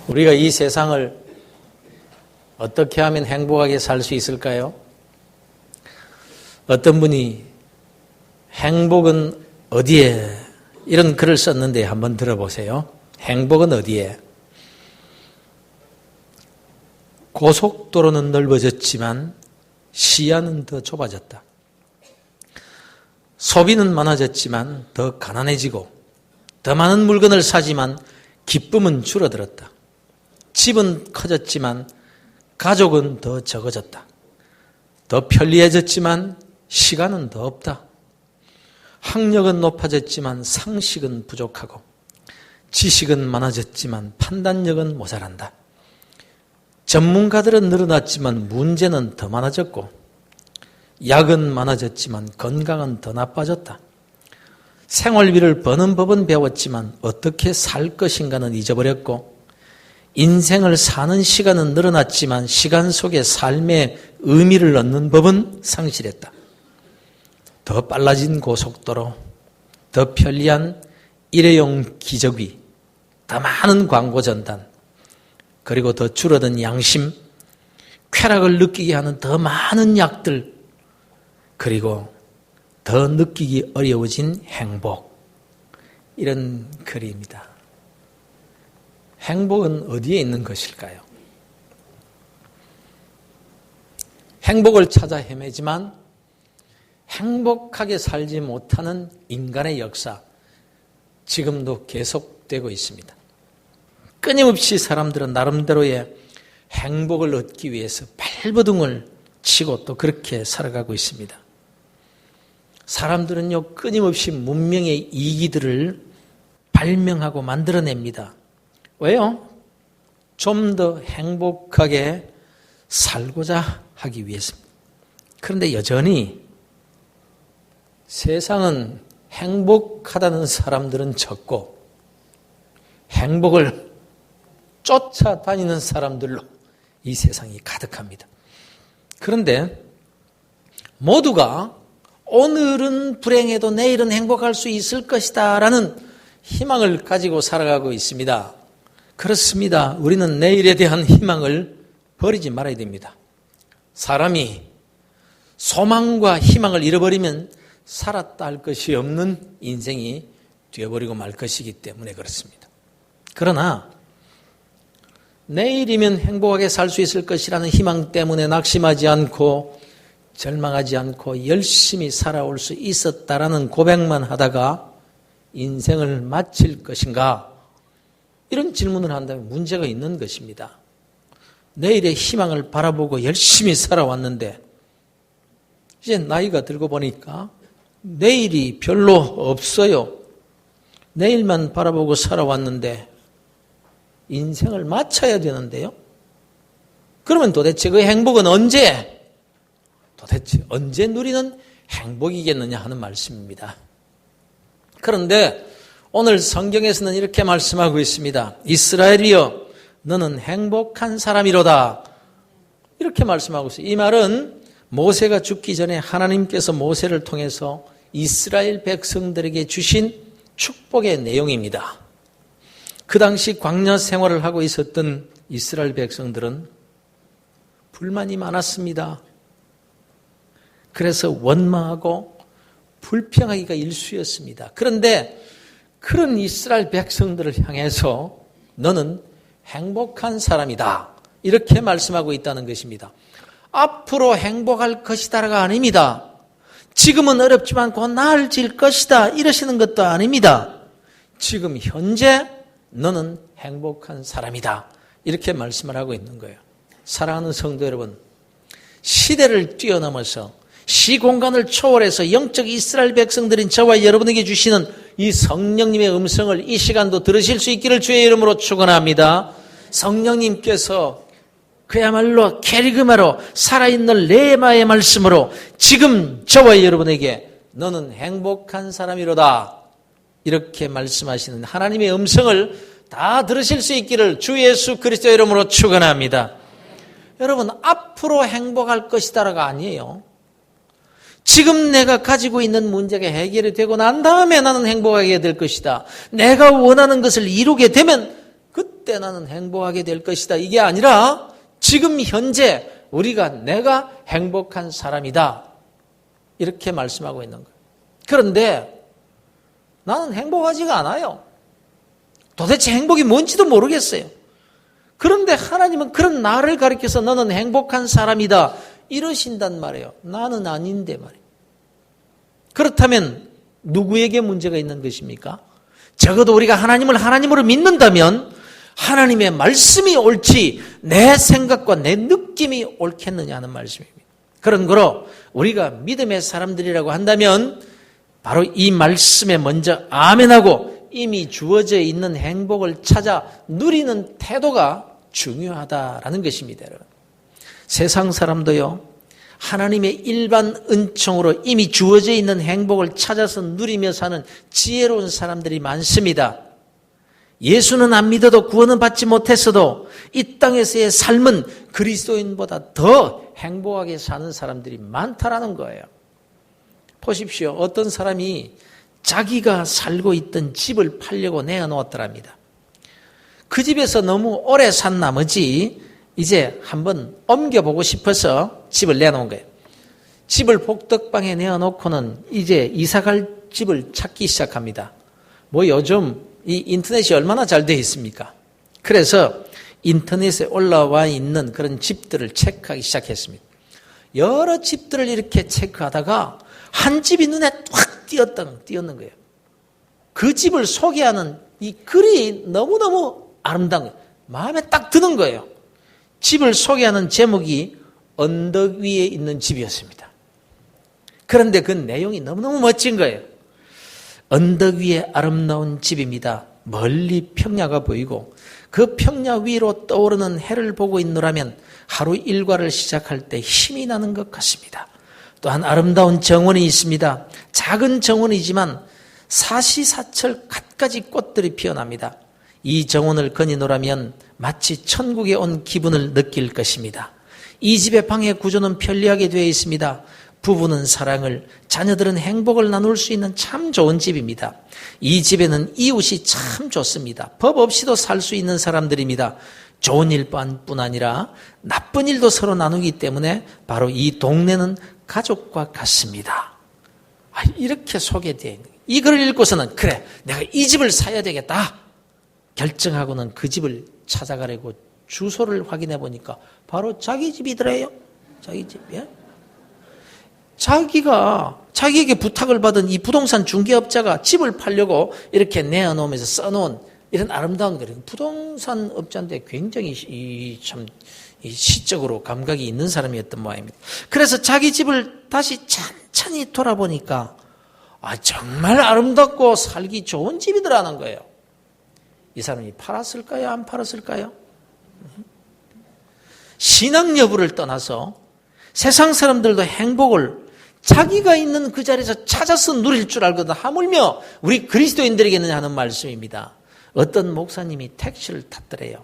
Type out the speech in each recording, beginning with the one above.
우리가 이 세상을 어떻게 하면 행복하게 살 수 있을까요? 어떤 분이 행복은 어디에? 이런 글을 썼는데 한번 들어보세요. 행복은 어디에? 고속도로는 넓어졌지만 시야는 더 좁아졌다. 소비는 많아졌지만 더 가난해지고 더 많은 물건을 사지만 기쁨은 줄어들었다. 집은 커졌지만 가족은 더 적어졌다. 더 편리해졌지만 시간은 더 없다. 학력은 높아졌지만 상식은 부족하고 지식은 많아졌지만 판단력은 모자란다. 전문가들은 늘어났지만 문제는 더 많아졌고 약은 많아졌지만 건강은 더 나빠졌다. 생활비를 버는 법은 배웠지만 어떻게 살 것인가는 잊어버렸고 인생을 사는 시간은 늘어났지만 시간 속에 삶의 의미를 얻는 법은 상실했다. 더 빨라진 고속도로, 더 편리한 일회용 기저귀, 더 많은 광고 전단, 그리고 더 줄어든 양심, 쾌락을 느끼게 하는 더 많은 약들, 그리고 더 느끼기 어려워진 행복. 이런 글입니다. 행복은 어디에 있는 것일까요? 행복을 찾아 헤매지만 행복하게 살지 못하는 인간의 역사, 지금도 계속되고 있습니다. 끊임없이 사람들은 나름대로의 행복을 얻기 위해서 발버둥을 치고 또 그렇게 살아가고 있습니다. 사람들은요, 끊임없이 문명의 이기들을 발명하고 만들어냅니다. 왜요? 좀 더 행복하게 살고자 하기 위해서입니다. 그런데 여전히 세상은 행복하다는 사람들은 적고 행복을 쫓아다니는 사람들로 이 세상이 가득합니다. 그런데 모두가 오늘은 불행해도 내일은 행복할 수 있을 것이다 라는 희망을 가지고 살아가고 있습니다. 그렇습니다. 우리는 내일에 대한 희망을 버리지 말아야 됩니다. 사람이 소망과 희망을 잃어버리면 살았다 할 것이 없는 인생이 되어버리고 말 것이기 때문에 그렇습니다. 그러나 내일이면 행복하게 살 수 있을 것이라는 희망 때문에 낙심하지 않고 절망하지 않고 열심히 살아올 수 있었다라는 고백만 하다가 인생을 마칠 것인가? 이런 질문을 한다면 문제가 있는 것입니다. 내일의 희망을 바라보고 열심히 살아왔는데 이제 나이가 들고 보니까 내일이 별로 없어요. 내일만 바라보고 살아왔는데 인생을 마쳐야 되는데요. 그러면 도대체 그 행복은 도대체 언제 누리는 행복이겠느냐 하는 말씀입니다. 그런데 오늘 성경에서는 이렇게 말씀하고 있습니다. 이스라엘이여 너는 행복한 사람이로다. 이렇게 말씀하고 있어요. 이 말은 모세가 죽기 전에 하나님께서 모세를 통해서 이스라엘 백성들에게 주신 축복의 내용입니다. 그 당시 광야 생활을 하고 있었던 이스라엘 백성들은 불만이 많았습니다. 그래서 원망하고 불평하기가 일쑤였습니다. 그런데 그런 이스라엘 백성들을 향해서 너는 행복한 사람이다. 이렇게 말씀하고 있다는 것입니다. 앞으로 행복할 것이다가 아닙니다. 지금은 어렵지만 곧 나아질 것이다. 이러시는 것도 아닙니다. 지금 현재 너는 행복한 사람이다. 이렇게 말씀을 하고 있는 거예요. 사랑하는 성도 여러분, 시대를 뛰어넘어서 시공간을 초월해서 영적 이스라엘 백성들인 저와 여러분에게 주시는 이 성령님의 음성을 이 시간도 들으실 수 있기를 주의 이름으로 축원합니다. 성령님께서 그야말로 캐리그마로 살아있는 레마의 말씀으로 지금 저와 여러분에게 너는 행복한 사람이로다 이렇게 말씀하시는 하나님의 음성을 다 들으실 수 있기를 주 예수 그리스도 이름으로 축원합니다. 여러분, 앞으로 행복할 것이다라가 아니에요. 지금 내가 가지고 있는 문제가 해결이 되고 난 다음에 나는 행복하게 될 것이다. 내가 원하는 것을 이루게 되면 그때 그때 나는 행복하게 될 것이다. 이게 아니라 지금 현재 우리가 내가 행복한 사람이다. 이렇게 말씀하고 있는 거예요. 그런데 나는 행복하지가 않아요. 도대체 행복이 뭔지도 모르겠어요. 그런데 하나님은 그런 나를 가리켜서 너는 행복한 사람이다. 이러신단 말이에요. 나는 아닌데 말이에요. 그렇다면 누구에게 문제가 있는 것입니까? 적어도 우리가 하나님을 하나님으로 믿는다면 하나님의 말씀이 옳지 내 생각과 내 느낌이 옳겠느냐 하는 말씀입니다. 그런 거로 우리가 믿음의 사람들이라고 한다면 바로 이 말씀에 먼저 아멘하고 이미 주어져 있는 행복을 찾아 누리는 태도가 중요하다라는 것입니다. 여러분. 세상 사람도요, 하나님의 일반 은총으로 이미 주어져 있는 행복을 찾아서 누리며 사는 지혜로운 사람들이 많습니다. 예수는 안 믿어도 구원은 받지 못했어도 이 땅에서의 삶은 그리스도인보다 더 행복하게 사는 사람들이 많다라는 거예요. 보십시오. 어떤 사람이 자기가 살고 있던 집을 팔려고 내어놓았더랍니다. 그 집에서 너무 오래 산 나머지 이제 한번 옮겨보고 싶어서 집을 내놓은 거예요. 집을 복덕방에 내어놓고는 이제 이사갈 집을 찾기 시작합니다. 뭐 요즘 이 인터넷이 얼마나 잘 되어 있습니까? 그래서 인터넷에 올라와 있는 그런 집들을 체크하기 시작했습니다. 여러 집들을 이렇게 체크하다가 한 집이 눈에 확 띄었는 거예요. 그 집을 소개하는 이 글이 너무너무 아름다운 거예요. 마음에 딱 드는 거예요. 집을 소개하는 제목이 언덕 위에 있는 집이었습니다. 그런데 그 내용이 너무너무 멋진 거예요. 언덕 위에 아름다운 집입니다. 멀리 평야가 보이고 그 평야 위로 떠오르는 해를 보고 있노라면 하루 일과를 시작할 때 힘이 나는 것 같습니다. 또한 아름다운 정원이 있습니다. 작은 정원이지만 사시사철 갖가지 꽃들이 피어납니다. 이 정원을 거니노라면 마치 천국에 온 기분을 느낄 것입니다. 이 집의 방의 구조는 편리하게 되어 있습니다. 부부는 사랑을, 자녀들은 행복을 나눌 수 있는 참 좋은 집입니다. 이 집에는 이웃이 참 좋습니다. 법 없이도 살 수 있는 사람들입니다. 좋은 일뿐 아니라 나쁜 일도 서로 나누기 때문에 바로 이 동네는 가족과 같습니다. 이렇게 소개되어 있는 거예요. 이 글을 읽고서는 그래, 내가 이 집을 사야 되겠다 결정하고는 그 집을 찾아가려고 주소를 확인해 보니까 바로 자기 집이더래요. 자기 집. 예? 자기에게 부탁을 받은 이 부동산 중개업자가 집을 팔려고 이렇게 내어놓으면서 써놓은 이런 아름다운 거예요. 부동산 업자인데 굉장히 참 시적으로 감각이 있는 사람이었던 모양입니다. 그래서 자기 집을 다시 찬찬히 돌아보니까 정말 아름답고 살기 좋은 집이더라는 거예요. 이 사람이 팔았을까요? 안 팔았을까요? 신앙 여부를 떠나서 세상 사람들도 행복을 자기가 있는 그 자리에서 찾아서 누릴 줄 알거든 하물며 우리 그리스도인들에게는 하는 말씀입니다. 어떤 목사님이 택시를 탔더래요.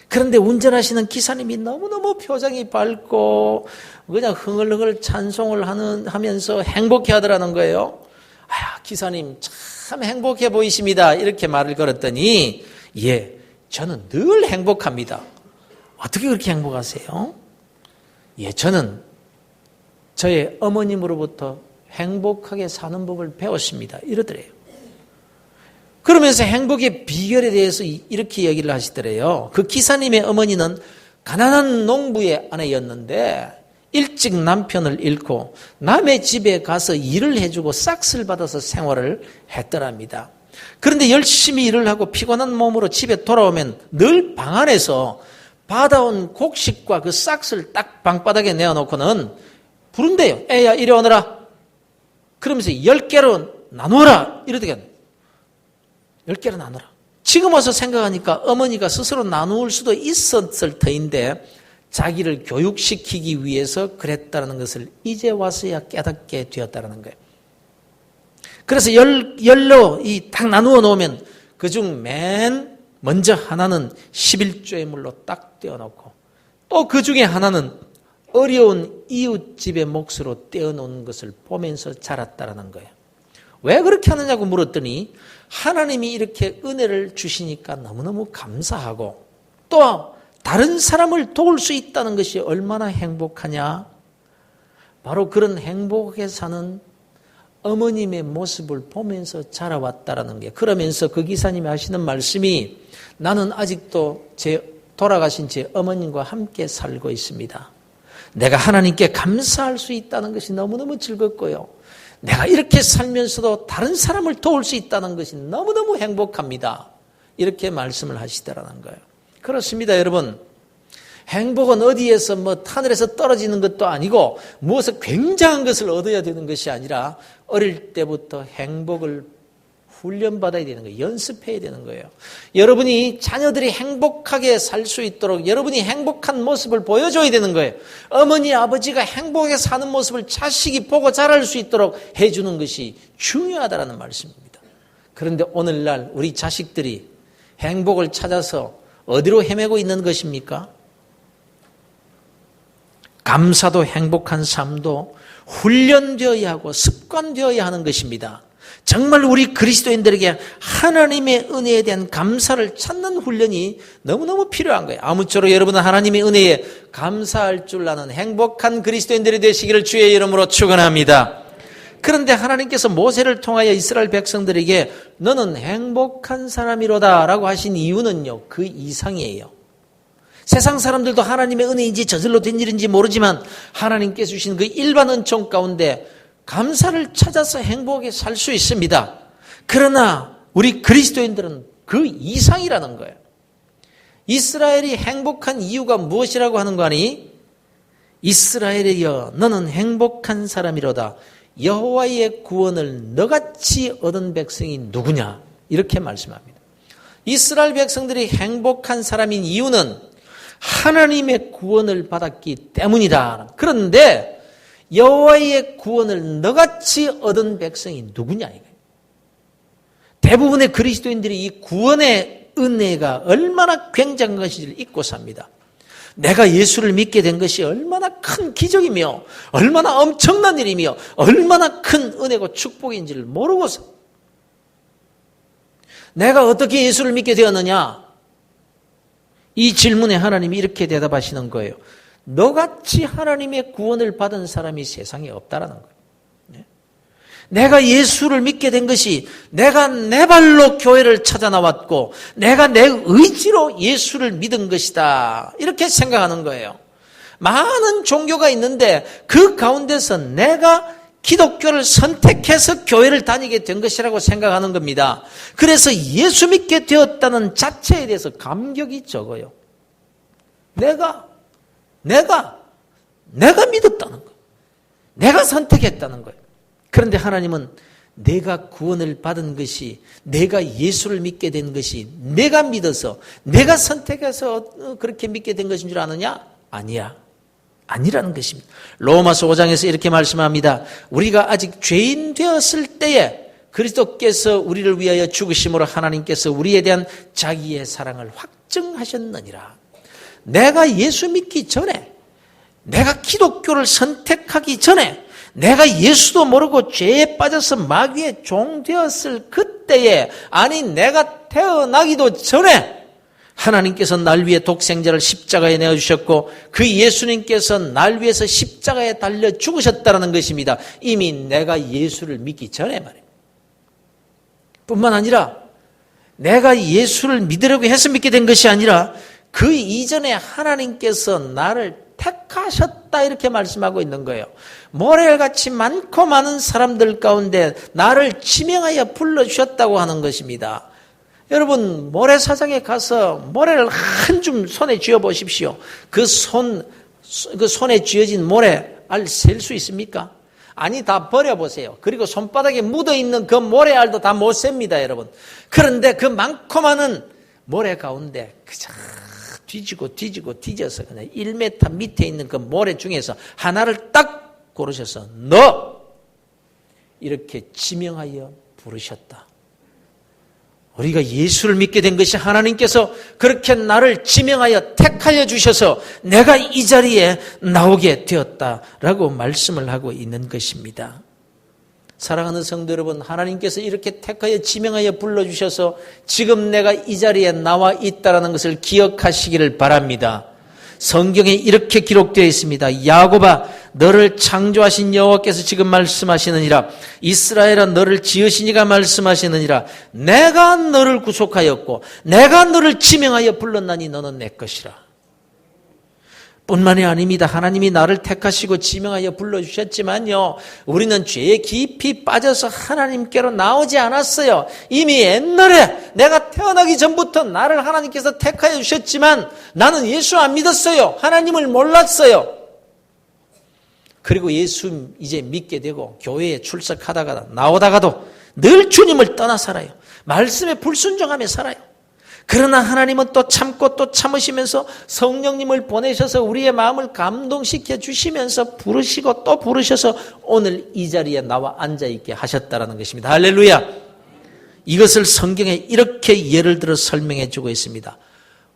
그런데 운전하시는 기사님이 너무너무 표정이 밝고 그냥 흥얼흥얼 찬송을 하면서 행복해 하더라는 거예요. 기사님 참 행복해 보이십니다. 이렇게 말을 걸었더니 예, 저는 늘 행복합니다. 어떻게 그렇게 행복하세요? 예, 저는 저의 어머님으로부터 행복하게 사는 법을 배웠습니다. 이러더래요. 그러면서 행복의 비결에 대해서 이렇게 얘기를 하시더래요. 그 기사님의 어머니는 가난한 농부의 아내였는데 일찍 남편을 잃고 남의 집에 가서 일을 해주고 싹스를 받아서 생활을 했더랍니다. 그런데 열심히 일을 하고 피곤한 몸으로 집에 돌아오면 늘 방 안에서 받아온 곡식과 그 싹스를 딱 방바닥에 내어놓고는 부른대요. 애야 이리 오너라. 그러면서 10개로 나누어라. 이러더니 10개로 나누라. 지금 와서 생각하니까 어머니가 스스로 나누을 수도 있었을 터인데 자기를 교육시키기 위해서 그랬다는 것을 이제 와서야 깨닫게 되었다는 거예요. 그래서 열로 딱 나누어 놓으면 그중 맨 먼저 하나는 11조의 물로 딱 떼어놓고 또 그 중에 하나는 어려운 이웃집의 몫으로 떼어놓은 것을 보면서 자랐다는 거예요. 왜 그렇게 하느냐고 물었더니 하나님이 이렇게 은혜를 주시니까 너무너무 감사하고 또 다른 사람을 도울 수 있다는 것이 얼마나 행복하냐. 바로 그런 행복하게 사는 어머님의 모습을 보면서 자라왔다라는 게, 그러면서 그 기사님이 하시는 말씀이 나는 아직도 돌아가신 제 어머님과 함께 살고 있습니다. 내가 하나님께 감사할 수 있다는 것이 너무너무 즐겁고요. 내가 이렇게 살면서도 다른 사람을 도울 수 있다는 것이 너무너무 행복합니다. 이렇게 말씀을 하시더라는 거예요. 그렇습니다, 여러분. 행복은 어디에서 하늘에서 떨어지는 것도 아니고 무엇을 굉장한 것을 얻어야 되는 것이 아니라 어릴 때부터 행복을 훈련받아야 되는 거예요. 연습해야 되는 거예요. 여러분이 자녀들이 행복하게 살 수 있도록 여러분이 행복한 모습을 보여줘야 되는 거예요. 어머니, 아버지가 행복하게 사는 모습을 자식이 보고 자랄 수 있도록 해주는 것이 중요하다는 말씀입니다. 그런데 오늘날 우리 자식들이 행복을 찾아서 어디로 헤매고 있는 것입니까? 감사도 행복한 삶도 훈련되어야 하고 습관되어야 하는 것입니다. 정말 우리 그리스도인들에게 하나님의 은혜에 대한 감사를 찾는 훈련이 너무너무 필요한 거예요. 아무쪼록 여러분은 하나님의 은혜에 감사할 줄 아는 행복한 그리스도인들이 되시기를 주의 이름으로 축원합니다. 그런데 하나님께서 모세를 통하여 이스라엘 백성들에게 너는 행복한 사람이로다 라고 하신 이유는요, 그 이상이에요. 세상 사람들도 하나님의 은혜인지 저절로 된 일인지 모르지만 하나님께서 주신 그 일반 은총 가운데 감사를 찾아서 행복하게 살 수 있습니다. 그러나 우리 그리스도인들은 그 이상이라는 거예요. 이스라엘이 행복한 이유가 무엇이라고 하는 거 아니? 이스라엘이여 너는 행복한 사람이로다. 여호와의 구원을 너같이 얻은 백성이 누구냐? 이렇게 말씀합니다. 이스라엘 백성들이 행복한 사람인 이유는 하나님의 구원을 받았기 때문이다. 그런데 여호와의 구원을 너같이 얻은 백성이 누구냐 이거예요. 대부분의 그리스도인들이 이 구원의 은혜가 얼마나 굉장한 것인지를 잊고 삽니다. 내가 예수를 믿게 된 것이 얼마나 큰 기적이며 얼마나 엄청난 일이며 얼마나 큰 은혜고 축복인지를 모르고서 내가 어떻게 예수를 믿게 되었느냐? 이 질문에 하나님이 이렇게 대답하시는 거예요. 너같이 하나님의 구원을 받은 사람이 세상에 없다라는 거예요. 내가 예수를 믿게 된 것이 내가 내 발로 교회를 찾아 나왔고 내가 내 의지로 예수를 믿은 것이다. 이렇게 생각하는 거예요. 많은 종교가 있는데 그 가운데서 내가 기독교를 선택해서 교회를 다니게 된 것이라고 생각하는 겁니다. 그래서 예수 믿게 되었다는 자체에 대해서 감격이 적어요. 내가 믿었다는 거예요. 내가 선택했다는 거예요. 그런데 하나님은 내가 구원을 받은 것이 내가 예수를 믿게 된 것이 내가 믿어서 내가 선택해서 그렇게 믿게 된 것인 줄 아느냐? 아니야. 아니라는 것입니다. 로마서 5장에서 이렇게 말씀합니다. 우리가 아직 죄인 되었을 때에 그리스도께서 우리를 위하여 죽으심으로 하나님께서 우리에 대한 자기의 사랑을 확증하셨느니라. 내가 예수 믿기 전에 내가 기독교를 선택하기 전에 내가 예수도 모르고 죄에 빠져서 마귀의 종 되었을 그때에 아니 내가 태어나기도 전에 하나님께서 날 위해 독생자를 십자가에 내어주셨고 그 예수님께서 날 위해서 십자가에 달려 죽으셨다는 것입니다. 이미 내가 예수를 믿기 전에 말이에요. 뿐만 아니라 내가 예수를 믿으려고 해서 믿게 된 것이 아니라 그 이전에 하나님께서 나를 택하셨다 이렇게 말씀하고 있는 거예요. 모래같이 많고 많은 사람들 가운데 나를 지명하여 불러주셨다고 하는 것입니다. 여러분 모래사장에 가서 모래를 한 줌 손에 쥐어 보십시오. 그 손에 쥐어진 모래 알 셀 수 있습니까? 아니 다 버려보세요. 그리고 손바닥에 묻어있는 그 모래알도 다 못 셉니다 여러분. 그런데 그 많고 많은 모래 가운데 그저 뒤져서 그냥 1m 밑에 있는 그 모래 중에서 하나를 딱 고르셔서 너 이렇게 지명하여 부르셨다. 우리가 예수를 믿게 된 것이 하나님께서 그렇게 나를 지명하여 택하여 주셔서 내가 이 자리에 나오게 되었다라고 말씀을 하고 있는 것입니다. 사랑하는 성도 여러분, 하나님께서 이렇게 택하여 지명하여 불러주셔서 지금 내가 이 자리에 나와 있다는 것을 기억하시기를 바랍니다. 성경에 이렇게 기록되어 있습니다. 야곱아, 너를 창조하신 여호와께서 지금 말씀하시느니라. 이스라엘아, 너를 지으신 이가 말씀하시느니라. 내가 너를 구속하였고 내가 너를 지명하여 불렀나니 너는 내 것이라. 뿐만이 아닙니다. 하나님이 나를 택하시고 지명하여 불러주셨지만요, 우리는 죄에 깊이 빠져서 하나님께로 나오지 않았어요. 이미 옛날에 내가 태어나기 전부터 나를 하나님께서 택하여 주셨지만 나는 예수 안 믿었어요. 하나님을 몰랐어요. 그리고 예수 이제 믿게 되고 교회에 출석하다가 나오다가도 늘 주님을 떠나 살아요. 말씀에 불순종하며 살아요. 그러나 하나님은 또 참고 또 참으시면서 성령님을 보내셔서 우리의 마음을 감동시켜 주시면서 부르시고 또 부르셔서 오늘 이 자리에 나와 앉아있게 하셨다는 것입니다. 할렐루야. 이것을 성경에 이렇게 예를 들어 설명해 주고 있습니다.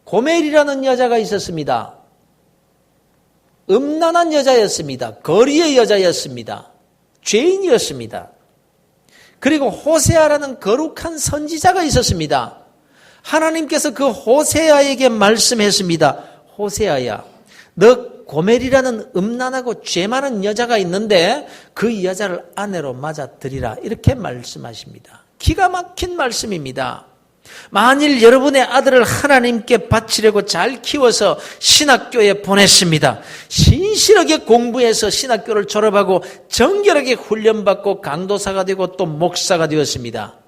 고멜이라는 여자가 있었습니다. 음란한 여자였습니다. 거리의 여자였습니다. 죄인이었습니다. 그리고 호세아라는 거룩한 선지자가 있었습니다. 하나님께서 그 호세아에게 말씀했습니다. 호세아야, 너 고멜이라는 음란하고 죄 많은 여자가 있는데 그 여자를 아내로 맞아들이라, 이렇게 말씀하십니다. 기가 막힌 말씀입니다. 만일 여러분의 아들을 하나님께 바치려고 잘 키워서 신학교에 보냈습니다. 신실하게 공부해서 신학교를 졸업하고 정결하게 훈련받고 강도사가 되고 또 목사가 되었습니다.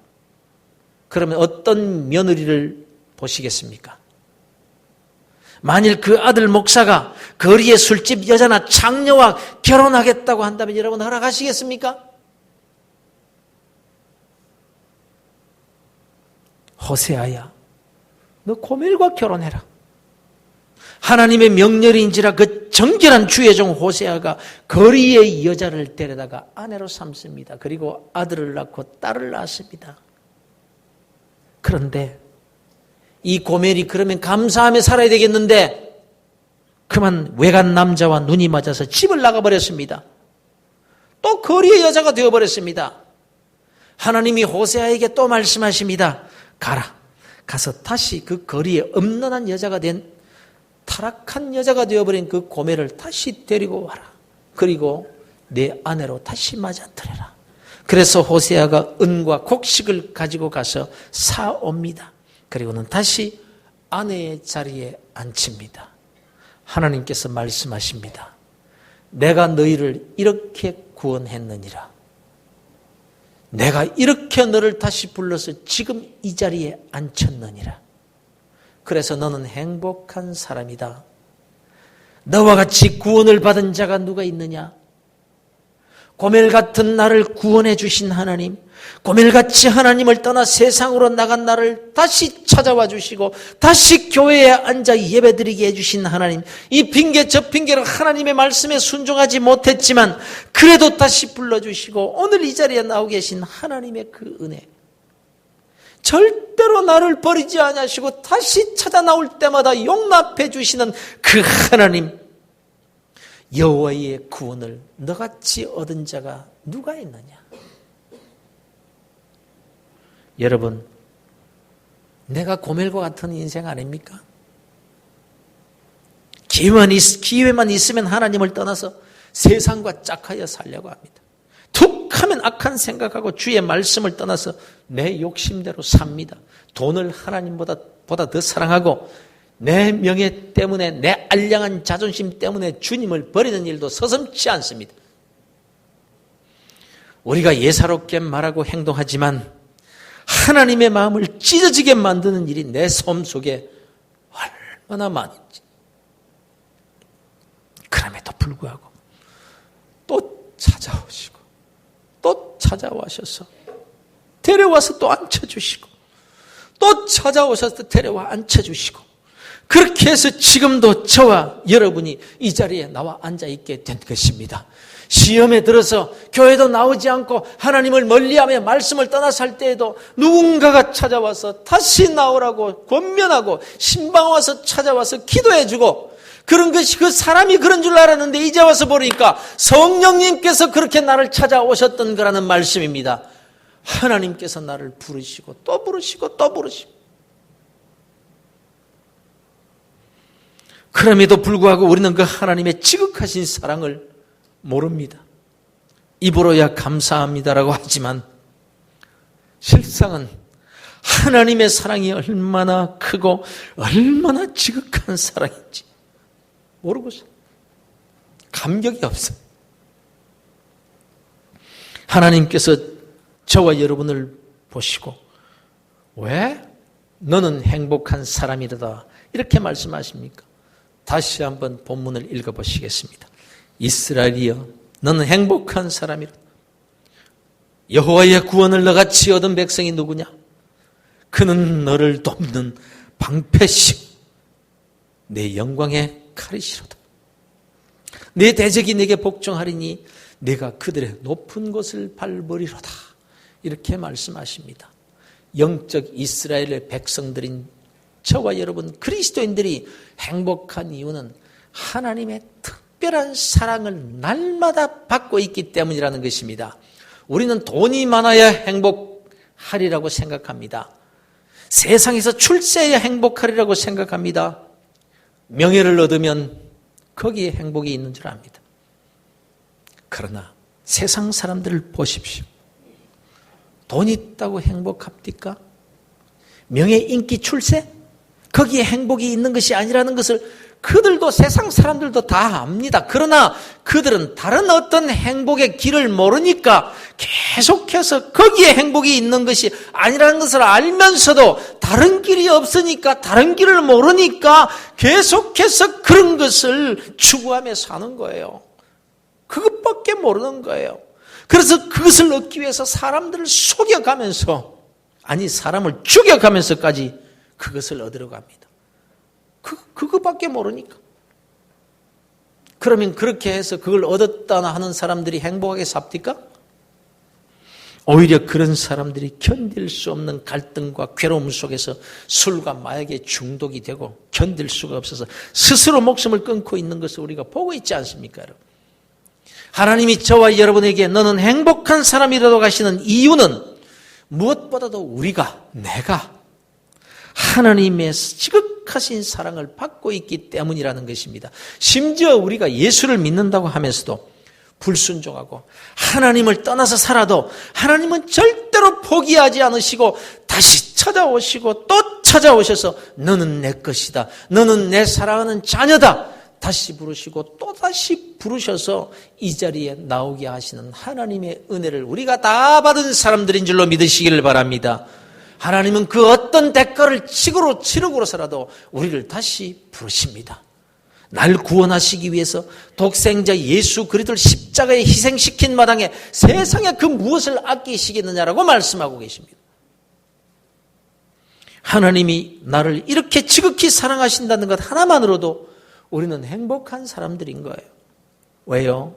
그러면 어떤 며느리를 보시겠습니까? 만일 그 아들 목사가 거리의 술집 여자나 장녀와 결혼하겠다고 한다면 여러분 허락하시겠습니까? 호세아야, 너 고멜과 결혼해라. 하나님의 명령인지라 그 정결한 주의 종 호세아가 거리의 여자를 데려다가 아내로 삼습니다. 그리고 아들을 낳고 딸을 낳았습니다. 그런데 이 고멜이 그러면 감사하며 살아야 되겠는데 그만 외간 남자와 눈이 맞아서 집을 나가버렸습니다. 또 거리의 여자가 되어버렸습니다. 하나님이 호세아에게 또 말씀하십니다. 가라. 가서 다시 그 거리에 음란한 여자가 된 타락한 여자가 되어버린 그 고멜을 다시 데리고 와라. 그리고 내 아내로 다시 맞아들여라. 그래서 호세아가 은과 곡식을 가지고 가서 사옵니다. 그리고는 다시 아내의 자리에 앉힙니다. 하나님께서 말씀하십니다. 내가 너희를 이렇게 구원했느니라. 내가 이렇게 너를 다시 불러서 지금 이 자리에 앉혔느니라. 그래서 너는 행복한 사람이다. 너와 같이 구원을 받은 자가 누가 있느냐? 고멜 같은 나를 구원해 주신 하나님, 고멜같이 하나님을 떠나 세상으로 나간 나를 다시 찾아와 주시고 다시 교회에 앉아 예배드리게 해주신 하나님, 이 핑계 저 핑계로 하나님의 말씀에 순종하지 못했지만 그래도 다시 불러주시고 오늘 이 자리에 나오 계신 하나님의 그 은혜, 절대로 나를 버리지 아니하시고 다시 찾아 나올 때마다 용납해 주시는 그 하나님, 여호와의 구원을 너같이 얻은 자가 누가 있느냐? 여러분, 내가 고멜과 같은 인생 아닙니까? 기회만 있으면 하나님을 떠나서 세상과 짝하여 살려고 합니다. 툭 하면 악한 생각하고 주의 말씀을 떠나서 내 욕심대로 삽니다. 돈을 하나님보다 더 사랑하고 내 명예 때문에, 내 알량한 자존심 때문에 주님을 버리는 일도 서슴지 않습니다. 우리가 예사롭게 말하고 행동하지만 하나님의 마음을 찢어지게 만드는 일이 내 삶 속에 얼마나 많은지. 그럼에도 불구하고 또 찾아오시고 또 찾아와셔서 데려와서 또 앉혀주시고 또 찾아오셔서 데려와 앉혀주시고, 그렇게 해서 지금도 저와 여러분이 이 자리에 나와 앉아있게 된 것입니다. 시험에 들어서 교회도 나오지 않고 하나님을 멀리하며 말씀을 떠나 살 때에도 누군가가 찾아와서 다시 나오라고 권면하고 신방 와서 찾아와서 기도해주고, 그런 것이 그 사람이 그런 줄 알았는데 이제 와서 보니까 성령님께서 그렇게 나를 찾아오셨던 거라는 말씀입니다. 하나님께서 나를 부르시고 또 부르시고 또 부르시고, 그럼에도 불구하고 우리는 그 하나님의 지극하신 사랑을 모릅니다. 입으로야 감사합니다라고 하지만 실상은 하나님의 사랑이 얼마나 크고 얼마나 지극한 사랑인지 모르고서 감격이 없어요. 하나님께서 저와 여러분을 보시고 왜 너는 행복한 사람이다 이렇게 말씀하십니까? 다시 한번 본문을 읽어보시겠습니다. 이스라엘이여, 너는 행복한 사람이라. 여호와의 구원을 너같이 얻은 백성이 누구냐? 그는 너를 돕는 방패시오 내 영광의 칼이시로다. 내 대적이 내게 복종하리니 내가 그들의 높은 곳을 밟으리로다. 이렇게 말씀하십니다. 영적 이스라엘의 백성들인 저와 여러분 그리스도인들이 행복한 이유는 하나님의 특별한 사랑을 날마다 받고 있기 때문이라는 것입니다. 우리는 돈이 많아야 행복하리라고 생각합니다. 세상에서 출세해야 행복하리라고 생각합니다. 명예를 얻으면 거기에 행복이 있는 줄 압니다. 그러나 세상 사람들을 보십시오. 돈 있다고 행복합니까? 명예, 인기, 출세? 거기에 행복이 있는 것이 아니라는 것을 그들도 세상 사람들도 다 압니다. 그러나 그들은 다른 어떤 행복의 길을 모르니까 계속해서 거기에 행복이 있는 것이 아니라는 것을 알면서도 다른 길이 없으니까, 다른 길을 모르니까 계속해서 그런 것을 추구하며 사는 거예요. 그것밖에 모르는 거예요. 그래서 그것을 얻기 위해서 사람들을 속여가면서, 아니 사람을 죽여가면서까지 그것을 얻으러 갑니다. 그것밖에 모르니까. 그러면 그렇게 해서 그걸 얻었다나 하는 사람들이 행복하게 삽니까? 오히려 그런 사람들이 견딜 수 없는 갈등과 괴로움 속에서 술과 마약에 중독이 되고 견딜 수가 없어서 스스로 목숨을 끊고 있는 것을 우리가 보고 있지 않습니까, 여러분? 하나님이 저와 여러분에게 너는 행복한 사람이라고 하시는 이유는 무엇보다도 내가 하나님의 지극하신 사랑을 받고 있기 때문이라는 것입니다. 심지어 우리가 예수를 믿는다고 하면서도 불순종하고 하나님을 떠나서 살아도 하나님은 절대로 포기하지 않으시고 다시 찾아오시고 또 찾아오셔서 너는 내 것이다, 너는 내 사랑하는 자녀다 다시 부르시고 또다시 부르셔서 이 자리에 나오게 하시는 하나님의 은혜를 우리가 다 받은 사람들인 줄로 믿으시기를 바랍니다. 하나님은 그 어떤 대가를 치르고서라도 우리를 다시 부르십니다. 날 구원하시기 위해서 독생자 예수 그리스도를 십자가에 희생시킨 마당에 세상에 그 무엇을 아끼시겠느냐라고 말씀하고 계십니다. 하나님이 나를 이렇게 지극히 사랑하신다는 것 하나만으로도 우리는 행복한 사람들인 거예요. 왜요?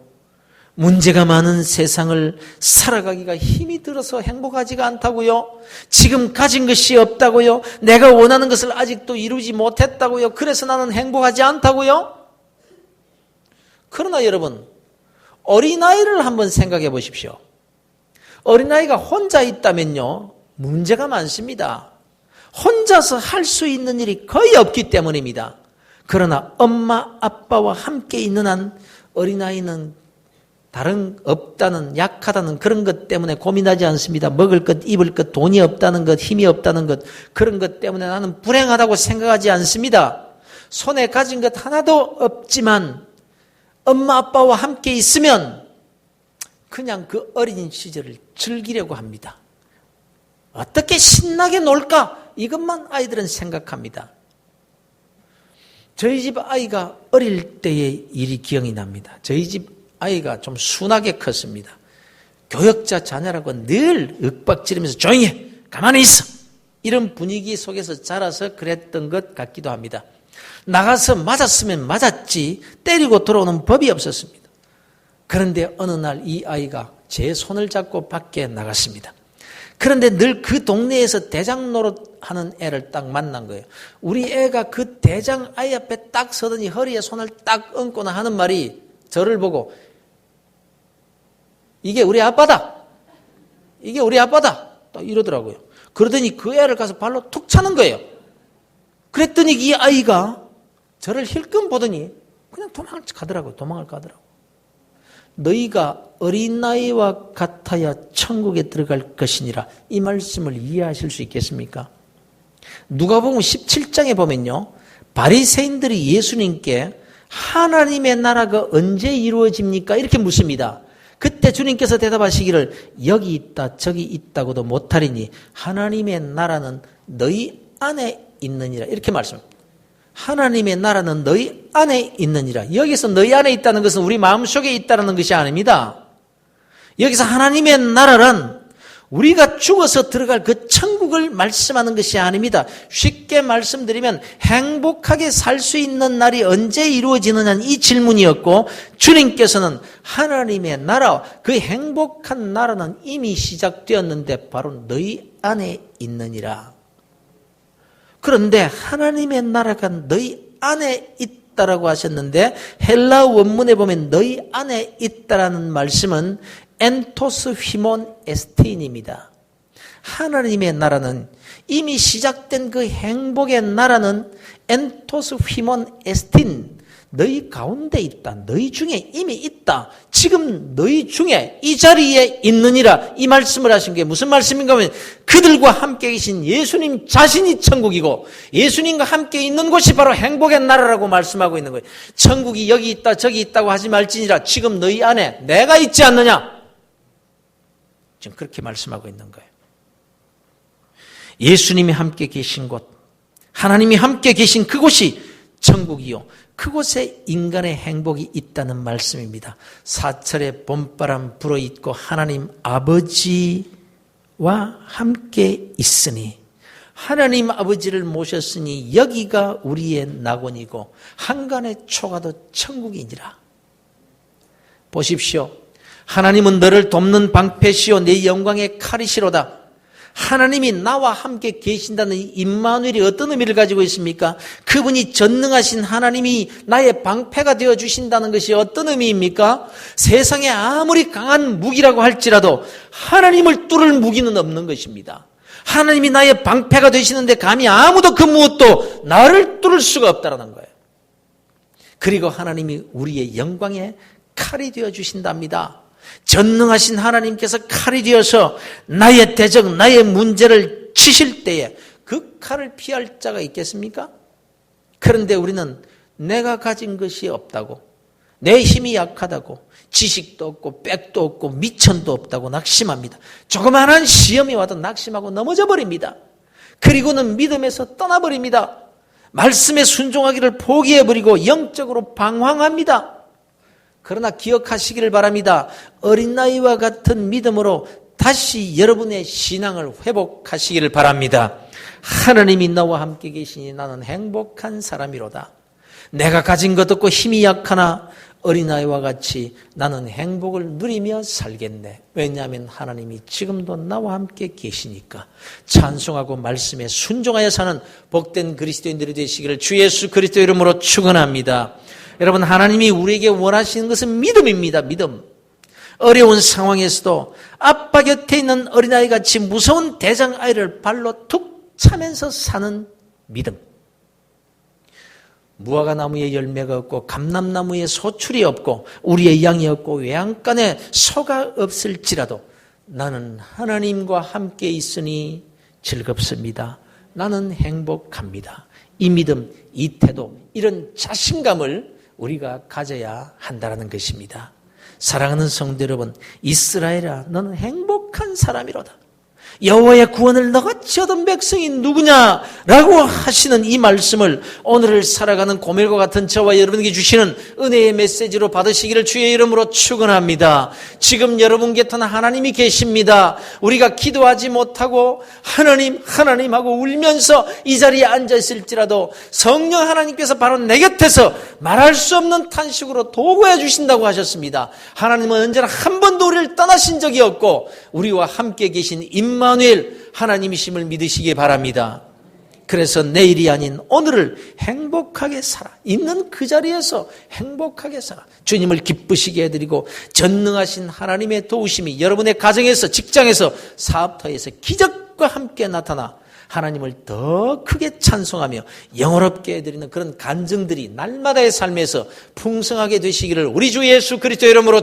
문제가 많은 세상을 살아가기가 힘이 들어서 행복하지가 않다고요? 지금 가진 것이 없다고요? 내가 원하는 것을 아직도 이루지 못했다고요? 그래서 나는 행복하지 않다고요? 그러나 여러분, 어린아이를 한번 생각해 보십시오. 어린아이가 혼자 있다면요, 문제가 많습니다. 혼자서 할 수 있는 일이 거의 없기 때문입니다. 그러나 엄마, 아빠와 함께 있는 한 어린아이는 다른 없다는, 약하다는 그런 것 때문에 고민하지 않습니다. 먹을 것, 입을 것, 돈이 없다는 것, 힘이 없다는 것, 그런 것 때문에 나는 불행하다고 생각하지 않습니다. 손에 가진 것 하나도 없지만 엄마, 아빠와 함께 있으면 그냥 그 어린 시절을 즐기려고 합니다. 어떻게 신나게 놀까? 이것만 아이들은 생각합니다. 저희 집 아이가 어릴 때의 일이 기억이 납니다. 저희 집 아이가 좀 순하게 컸습니다. 교역자 자녀라고 늘 윽박지르면서 조용히 해, 가만히 있어, 이런 분위기 속에서 자라서 그랬던 것 같기도 합니다. 나가서 맞았으면 맞았지 때리고 돌아오는 법이 없었습니다. 그런데 어느 날 이 아이가 제 손을 잡고 밖에 나갔습니다. 그런데 늘 그 동네에서 대장 노릇하는 애를 딱 만난 거예요. 우리 애가 그 대장 아이 앞에 딱 서더니 허리에 손을 딱 얹거나 하는 말이 저를 보고 이게 우리 아빠다. 이게 우리 아빠다. 딱 이러더라고요. 그러더니 그 애를 가서 발로 툭 차는 거예요. 그랬더니 이 아이가 저를 힐끔 보더니 그냥 도망을 가더라고. 너희가 어린 나이와 같아야 천국에 들어갈 것이니라. 이 말씀을 이해하실 수 있겠습니까? 누가복음 17장에 보면요, 바리새인들이 예수님께 하나님의 나라가 언제 이루어집니까? 이렇게 묻습니다. 그때 주님께서 대답하시기를 여기 있다 저기 있다고도 못하리니 하나님의 나라는 너희 안에 있느니라. 이렇게 말씀합니다. 하나님의 나라는 너희 안에 있느니라. 여기서 너희 안에 있다는 것은 우리 마음속에 있다는 것이 아닙니다. 여기서 하나님의 나라는 우리가 죽어서 들어갈 그 천국을 말씀하는 것이 아닙니다. 쉽게 말씀드리면 행복하게 살 수 있는 날이 언제 이루어지느냐는 이 질문이었고, 주님께서는 하나님의 나라, 그 행복한 나라는 이미 시작되었는데 바로 너희 안에 있느니라. 그런데 하나님의 나라가 너희 안에 있다라고 하셨는데 헬라 원문에 보면 너희 안에 있다라는 말씀은 엔토스 휘몬 에스틴입니다. 하나님의 나라는 이미 시작된 그 행복의 나라는 엔토스 휘몬 에스틴, 너희 가운데 있다. 너희 중에 이미 있다. 지금 너희 중에 이 자리에 있느니라. 이 말씀을 하신 게 무슨 말씀인가 하면 그들과 함께 계신 예수님 자신이 천국이고 예수님과 함께 있는 곳이 바로 행복의 나라라고 말씀하고 있는 거예요. 천국이 여기 있다 저기 있다고 하지 말지니라. 지금 너희 안에 내가 있지 않느냐. 지금 그렇게 말씀하고 있는 거예요. 예수님이 함께 계신 곳, 하나님이 함께 계신 그곳이 천국이요. 그곳에 인간의 행복이 있다는 말씀입니다. 사철의 봄바람 불어있고 하나님 아버지와 함께 있으니, 하나님 아버지를 모셨으니 여기가 우리의 낙원이고 한간의 초가도 천국이니라. 보십시오. 하나님은 너를 돕는 방패시오 내 영광의 칼이시로다. 하나님이 나와 함께 계신다는 임마누엘이 어떤 의미를 가지고 있습니까? 그분이 전능하신 하나님이 나의 방패가 되어주신다는 것이 어떤 의미입니까? 세상에 아무리 강한 무기라고 할지라도 하나님을 뚫을 무기는 없는 것입니다. 하나님이 나의 방패가 되시는데 감히 아무도 그 무엇도 나를 뚫을 수가 없다는 거예요. 그리고 하나님이 우리의 영광의 칼이 되어주신답니다. 전능하신 하나님께서 칼이 되어서 나의 대적, 나의 문제를 치실 때에 그 칼을 피할 자가 있겠습니까? 그런데 우리는 내가 가진 것이 없다고, 내 힘이 약하다고, 지식도 없고 백도 없고 미천도 없다고 낙심합니다. 조그마한 시험이 와도 낙심하고 넘어져 버립니다. 그리고는 믿음에서 떠나버립니다. 말씀에 순종하기를 포기해버리고 영적으로 방황합니다. 그러나 기억하시기를 바랍니다. 어린 나이와 같은 믿음으로 다시 여러분의 신앙을 회복하시기를 바랍니다. 하나님이 나와 함께 계시니 나는 행복한 사람이로다. 내가 가진 것 없고 힘이 약하나 어린아이와 같이 나는 행복을 누리며 살겠네. 왜냐하면 하나님이 지금도 나와 함께 계시니까. 찬송하고 말씀에 순종하여 사는 복된 그리스도인들이 되시기를 주 예수 그리스도 이름으로 축원합니다. 여러분, 하나님이 우리에게 원하시는 것은 믿음입니다. 믿음. 어려운 상황에서도 아빠 곁에 있는 어린아이같이 무서운 대장아이를 발로 툭 차면서 사는 믿음. 무화과나무에 열매가 없고 감람나무에 소출이 없고 우리의 양이 없고 외양간에 소가 없을지라도 나는 하나님과 함께 있으니 즐겁습니다. 나는 행복합니다. 이 믿음, 이 태도, 이런 자신감을 우리가 가져야 한다는 것입니다. 사랑하는 성도 여러분, 이스라엘아, 너는 행복한 사람이로다. 여호와의 구원을 너같이 얻은 백성이 누구냐라고 하시는 이 말씀을 오늘을 살아가는 고멜과 같은 저와 여러분에게 주시는 은혜의 메시지로 받으시기를 주의 이름으로 축원합니다. 지금 여러분 곁에는 하나님이 계십니다. 우리가 기도하지 못하고 하나님 하고 울면서 이 자리에 앉아 있을지라도 성령 하나님께서 바로 내 곁에서 말할 수 없는 탄식으로 도구해 주신다고 하셨습니다. 하나님은 언제나 한 번도 우리를 떠나신 적이 없고 우리와 함께 계신 임마누엘 하나님이심을 믿으시기 바랍니다. 그래서 내일이 아닌 오늘을 행복하게 살아. 있는 그 자리에서 행복하게 살아. 주님을 기쁘시게 해드리고 전능하신 하나님의 도우심이 여러분의 가정에서, 직장에서, 사업터에서 기적과 함께 나타나 하나님을 더 크게 찬송하며 영원롭게 해드리는 그런 간증들이 날마다의 삶에서 풍성하게 되시기를 우리 주 예수 그리스도 이름으로